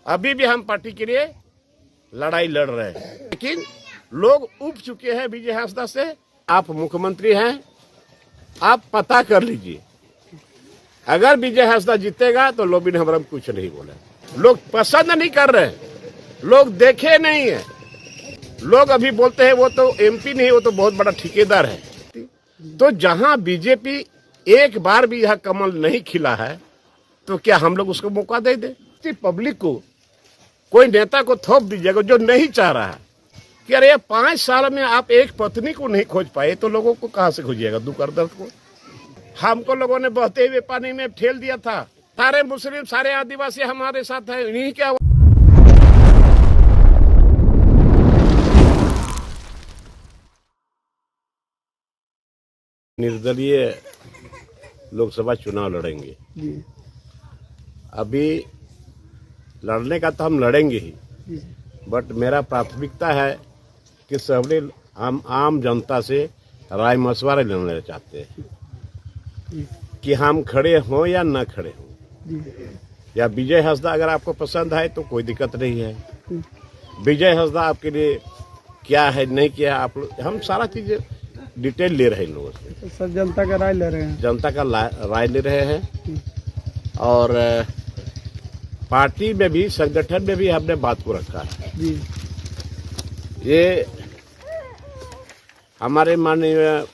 अभी भी हम पार्टी के लिए लड़ाई लड़ रहे हैं, लेकिन लोग उब चुके हैं विजय हांसदा से। आप मुख्यमंत्री हैं, आप पता कर लीजिए, अगर विजय हांसदा जीतेगा तो लोबिन हमरम कुछ नहीं बोले। लोग पसंद नहीं कर रहे हैं, लोग देखे नहीं है। लोग अभी बोलते हैं वो तो एमपी नहीं, वो तो बहुत बड़ा ठेकेदार है। तो जहां बीजेपी एक बार भी यह कमल नहीं खिला है, तो क्या हम लोग उसको मौका दे दे? पब्लिक को कोई नेता को थोप दीजिएगा जो नहीं चाह रहा है कि अरे 5 साल में आप एक पत्नी को नहीं खोज पाए, तो लोगों को कहां से खोजिएगा दुख और दर्द को? हमको लोगों ने बहते हुए पानी में ठेल दिया था। सारे मुस्लिम, सारे आदिवासी हमारे साथ है, इन्हीं क्या निर्दलीय लोकसभा चुनाव लड़ेंगे। अभी लड़ने का तो हम लड़ेंगे ही, बट मेरा प्राथमिकता है कि सबने हम आम जनता से राय मशवरा लेना चाहते हैं कि हम खड़े हों या न खड़े हों। या विजय हांसदा अगर आपको पसंद है तो कोई दिक्कत नहीं है। विजय हांसदा आपके लिए क्या है नहीं किया, आप हम सारा चीज डिटेल ले रहे हैं लोगों से। सब जनता का राय ले रहे हैं, जनता का राय ले रहे हैं। और पार्टी में भी, संगठन में भी हमने बात को रखा है। ये हमारे माननीय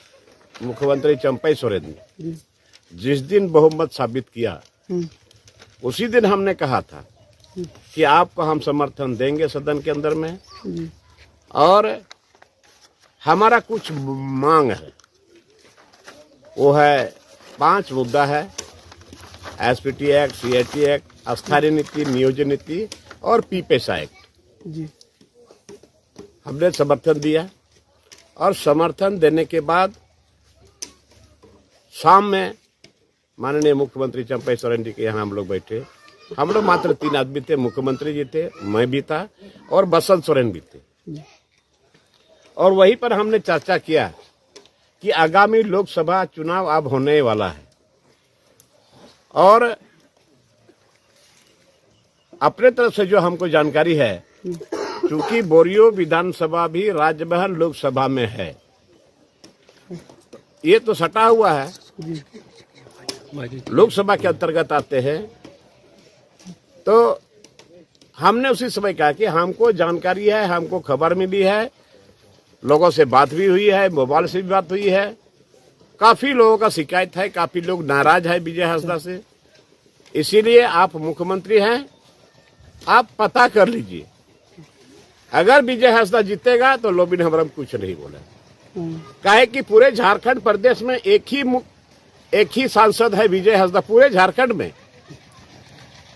मुख्यमंत्री चंपई सोरेन ने जिस दिन बहुमत साबित किया, उसी दिन हमने कहा था कि आपको हम समर्थन देंगे सदन के अंदर में। और हमारा कुछ मांग है, वो है 5 मुद्दा है: एसपीटी एक्ट, सीएटी एक्ट, स्थानीय नीति, नियोजन नीति और पीपेसा एक्ट। हमने समर्थन दिया और समर्थन देने के बाद शाम में माननीय मुख्यमंत्री चंपई सोरेन जी के यहाँ हम लोग बैठे। हम लोग मात्र 3 आदमी थे, मुख्यमंत्री जी थे, मैं भी था और बसंत सोरेन भी थे। और वहीं पर हमने चर्चा किया कि आगामी लोकसभा चुनाव अब होने वाला है और अपने तरफ से जो हमको जानकारी है, क्योंकि बोरियो विधानसभा भी राज्यमहल लोकसभा में है, ये तो सटा हुआ है, लोकसभा के अंतर्गत आते हैं। तो हमने उसी समय कहा कि हमको जानकारी है, हमको खबर मिली है, लोगों से बात भी हुई है, मोबाइल से भी बात हुई है, काफी लोगों का शिकायत है, काफी लोग नाराज है विजय हांसदा से। इसीलिए आप मुख्यमंत्री हैं, आप पता कर लीजिए, अगर विजय हांसदा जीतेगा तो लोबिन हमरम कुछ नहीं बोले। काहे कि पूरे झारखंड प्रदेश में एक ही सांसद है विजय हांसदा, पूरे झारखंड में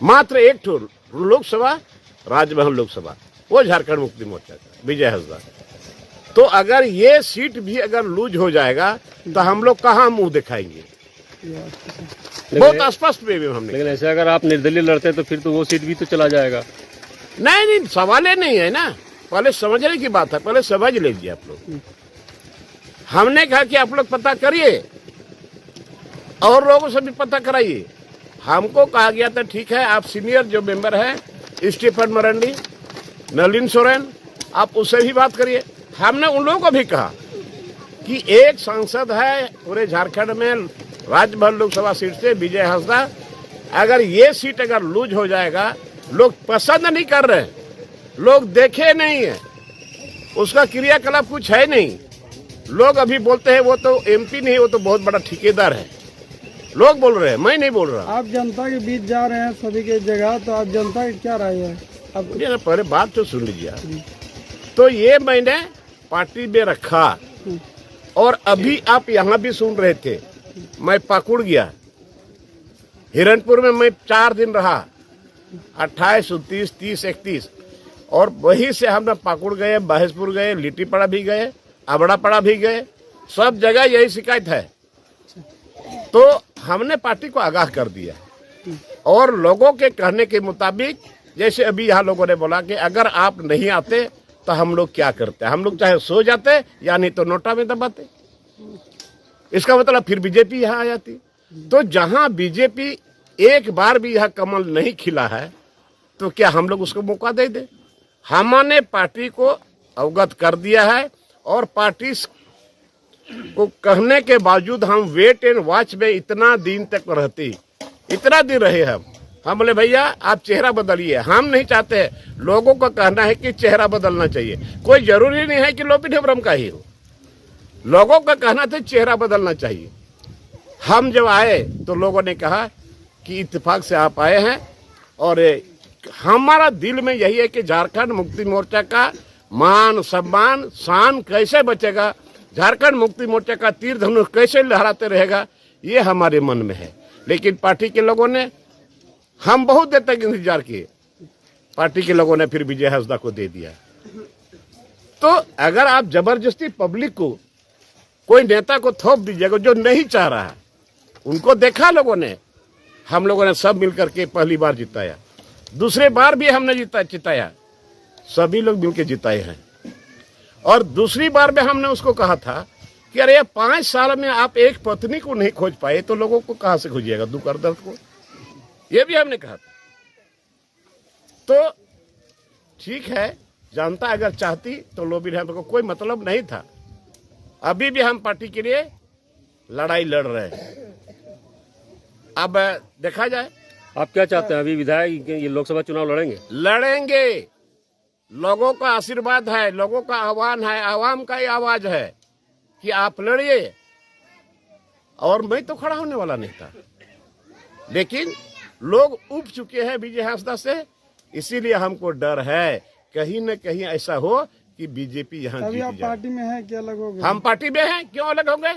मात्र एक ठो लोकसभा, राजमहल लोकसभा, वो झारखंड मुक्ति मोर्चा का विजय हांसदा। तो अगर ये सीट भी अगर लूज हो जाएगा तो हम लोग कहाँ मुंह दिखाएंगे? बहुत स्पष्ट वे भी हमने। लेकिन ऐसे अगर आप निर्दलीय लड़ते तो फिर तो वो सीट भी तो चला जाएगा। नहीं, सवाल ही नहीं है ना, पहले समझने की बात है, पहले समझ लीजिए आप लोग। हमने कहा कि आप लोग पता करिए और लोगों से भी पता कराइए। हमको कहा गया था ठीक है, आप सीनियर जो मेंबर है स्टीफन मरांडी, नलिन सोरेन, आप उससे भी बात करिए। हमने उन लोगों को भी कहा कि एक सांसद है पूरे झारखंड में राज्यमहल लोकसभा सीट से विजय हांसदा, अगर ये सीट अगर लूज हो जाएगा, लोग पसंद नहीं कर रहे हैं, लोग देखे नहीं है, उसका क्रियाकलाप कुछ है नहीं। लोग अभी बोलते हैं वो तो एमपी नहीं, वो तो बहुत बड़ा ठेकेदार है, लोग बोल रहे हैं, मैं नहीं बोल रहा। आप जनता के बीच जा रहे हैं सभी के जगह, तो आप जनता की क्या राय है? अब पहले बात तो सुन लीजिए। तो ये मैंने पार्टी में रखा और अभी आप यहाँ भी सुन रहे थे, मैं पाकुड़ गया, हिरणपुर में मैं 4 दिन रहा, 28, 29, 30, 31, और वहीं से हम पाकुड़ गए, बहसपुर गए, लिट्टीपड़ा भी गए, अबड़ापड़ा भी गए, सब जगह यही शिकायत है। तो हमने पार्टी को आगाह कर दिया और लोगों के कहने के मुताबिक, जैसे अभी यहाँ लोगों ने बोला कि अगर आप नहीं आते तो हम लोग क्या करते, हम लोग चाहे सो जाते या नहीं तो नोटा में दबाते। इसका मतलब फिर बीजेपी यहाँ आ जाती। तो जहां बीजेपी एक बार भी यह कमल नहीं खिला है, तो क्या हम लोग उसको मौका दे दे? हमने पार्टी को अवगत कर दिया है और पार्टी को कहने के बावजूद हम वेट एंड वॉच में इतना दिन तक रहते, इतना दिन रहे हम बोले भैया आप चेहरा बदलिए। हम नहीं चाहते, लोगों का कहना है कि चेहरा बदलना चाहिए। कोई जरूरी नहीं है कि लोपी हेम्ब्रम का ही हो, लोगों का कहना था चेहरा बदलना चाहिए। हम जब आए तो लोगों ने कहा कि इत्तेफाक से आप आए हैं और हमारा दिल में यही है कि झारखंड मुक्ति मोर्चा का मान सम्मान शान कैसे बचेगा, झारखंड मुक्ति मोर्चा का तीर धनुष कैसे लहराते रहेगा, ये हमारे मन में है। लेकिन पार्टी के लोगों ने, हम बहुत देर तक इंतजार किए, पार्टी के लोगों ने फिर विजय हांसदा को दे दिया। तो अगर आप जबरदस्ती पब्लिक को कोई नेता को थोप दीजिएगा जो नहीं चाह रहा है, उनको देखा लोगों ने, हम लोगों ने सब मिलकर के पहली बार जिताया, दूसरे बार भी हमने जिताया, सभी लोग मिलकर जिताए हैं। और दूसरी बार में हमने उसको कहा था कि अरे 5 साल में आप एक पत्नी को नहीं खोज पाए तो लोगों को कहां से खोजिएगा, दुख और दर्द को, ये भी हमने कहा था। तो ठीक है, जनता अगर चाहती तो लोबी हेम्ब्रम को कोई मतलब नहीं था। अभी भी हम पार्टी के लिए लड़ाई लड़ रहे हैं, अब देखा जाए। आप क्या चाहते हैं? अभी विधायक ये लोकसभा चुनाव लड़ेंगे, लोगों का आशीर्वाद है, लोगों का आह्वान है, आवाम का ही आवाज है कि आप लड़िए। और मैं तो खड़ा होने वाला नहीं था, लेकिन लोग उब चुके हैं विजय हांसदा से, इसीलिए हमको डर है कहीं न कहीं ऐसा हो कि बीजेपी यहाँ जीत आप जाए। पार्टी में है क्या, अलग हो गए? हम पार्टी में हैं, क्यों अलग होंगे?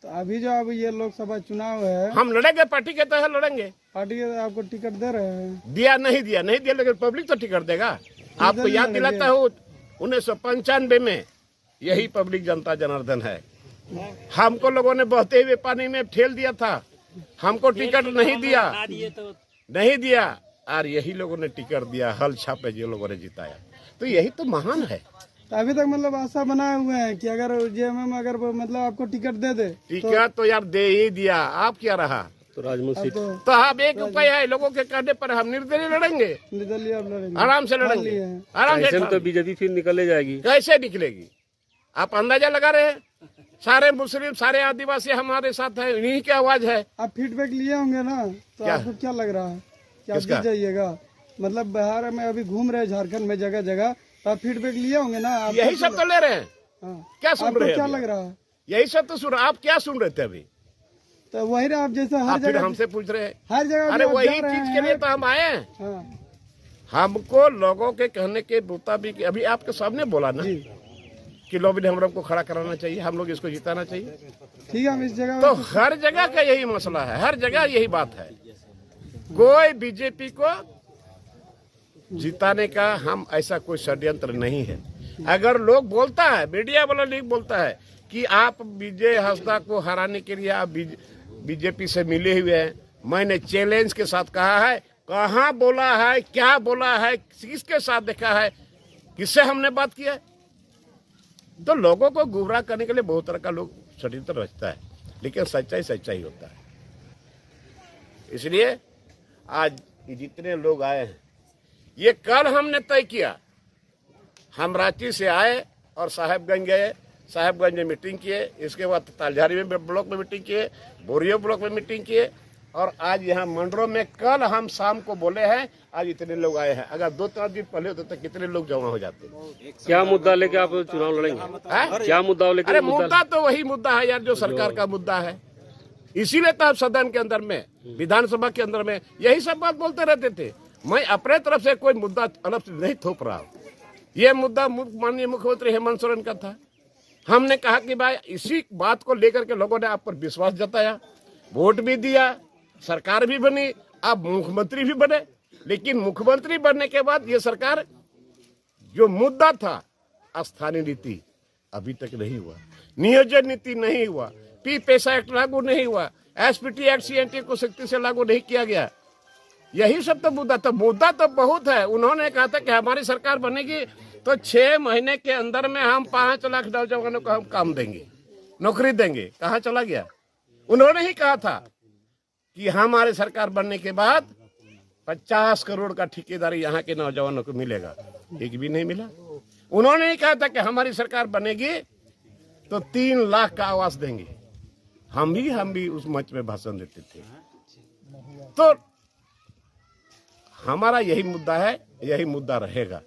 तो अभी जो अब ये लोकसभा चुनाव है, हम लड़ेंगे, पार्टी के तहत लड़ेंगे। पार्टी आपको टिकट दे रहे हैं? दिया नहीं दिया, लेकिन पब्लिक तो टिकट देगा। आपको याद दिलाता हूँ 1995 में यही पब्लिक जनता जनार्दन है, हमको लोगों ने बहते हुए पानी में ठेल दिया था, हमको टिकट नहीं दिया और यही लोगों ने टिकट दिया, हल छापे जो लोगों ने जिताया। तो यही तो महान है। तो अभी तक मतलब आशा बनाए हुए हैं कि अगर जेएमएम अगर मतलब आपको टिकट दे दे, टिकट तो यार दे ही दिया, आप क्या रहा तो राजमूत सीट तो हम एक उपाय है, लोगों के कहने पर हम निर्दलीय लड़ेंगे, निर्दलीय आप लड़ेंगे, आराम से लड़ेंगे, आराम से। तो बीजेपी फिर निकले जाएगी। कैसे निकलेगी? आप अंदाजा लगा रहे हैं? सारे मुस्लिम, सारे आदिवासी हमारे साथ है, इन्हीं की आवाज है। आप फीडबैक लिए होंगे ना, तो आपको क्या लग रहा है कि आप जीत जाइएगा? मतलब बिहार में अभी घूम रहे, झारखंड में जगह जगह, तो आप फीडबैक लिए होंगे ना? आप यही सब तो ले रहे हैं। क्या सुन रहे हैं? क्या लग रहा है? यही सब तो सुन। आप क्या सुन रहे थे अभी? तो वही आप जैसा हर जगह हमसे पूछ रहे हैं, हर जगह। अरे वही चीज के लिए तो हम आए हैं। हमको लोगों के कहने के मुताबिक अभी आपके सामने बोला ना कि लोबी हेम्ब्रम को खड़ा कराना चाहिए, हम लोग इसको जिताना चाहिए। ठीक है, हम इस जगह तो हर जगह का यही मसला है, हर जगह यही बात है। कोई बीजेपी को जिताने का हम ऐसा कोई षड्यंत्र नहीं है। अगर लोग बोलता है, मीडिया वाला लीग बोलता है कि आप विजय हांसदा को हराने के लिए आप बीजेपी से मिले हुए हैं, मैंने चैलेंज के साथ कहा है, कहाँ बोला है, क्या बोला है, किसके साथ देखा है, किससे हमने बात किया है? तो लोगों को गुमराह करने के लिए बहुत तरह का लोग षड्यंत्र रचता है, लेकिन सच्चाई सच्चाई होता है। इसलिए आज जितने लोग आए हैं, ये कल हमने तय किया, हम रांची से आए और साहेबगंज गए, साहेबगंज में मीटिंग किए, इसके बाद तालझारी में ब्लॉक में मीटिंग किए, बोरियो ब्लॉक में मीटिंग किए, और आज यहाँ मंडरों में कल हम शाम को बोले हैं, आज इतने लोग आए हैं। अगर 2-4 दिन पहले होते तो कितने लोग जमा हो जाते? क्या मुद्दा लेके आप चुनाव लड़ेंगे? क्या मुद्दा लेके? अरे मुद्दा तो वही मुद्दा है यार, जो सरकार का मुद्दा है। इसीलिए तो आप सदन के अंदर में, विधानसभा के अंदर में यही सब बात बोलते रहते थे। मैं अपने तरफ से कोई मुद्दा अलग से नहीं थोप रहा हूँ। ये मुद्दा माननीय मुख्यमंत्री हेमंत सोरेन का था। हमने कहा कि भाई इसी बात को लेकर के लोगों ने आप पर विश्वास जताया, वोट भी दिया, सरकार भी बनी, आप मुख्यमंत्री भी बने। लेकिन मुख्यमंत्री बनने के बाद ये सरकार, जो मुद्दा था स्थानीय नीति, अभी तक नहीं हुआ, नियोजन नीति नहीं हुआ, पी पैसा एक्ट लागू नहीं हुआ, एसपीटी एक्ट सीएनटी को सख्ती से लागू नहीं किया गया। यही सब तो मुद्दा था। मुद्दा तो बहुत है। उन्होंने कहा था कि हमारी सरकार बनेगी तो 6 महीने के अंदर में हम 5 लाख नौजवानों को हम काम देंगे, नौकरी देंगे। कहाँ चला गया? उन्होंने ही कहा था कि हमारे सरकार बनने के बाद 50 करोड़ का ठेकेदारी यहाँ के नौजवानों को मिलेगा, एक भी नहीं मिला। उन्होंने कहा था कि हमारी सरकार बनेगी तो 3 लाख का आवास देंगे। हम भी उस मंच में भाषण देते थे। तो हमारा यही मुद्दा है, यही मुद्दा रहेगा।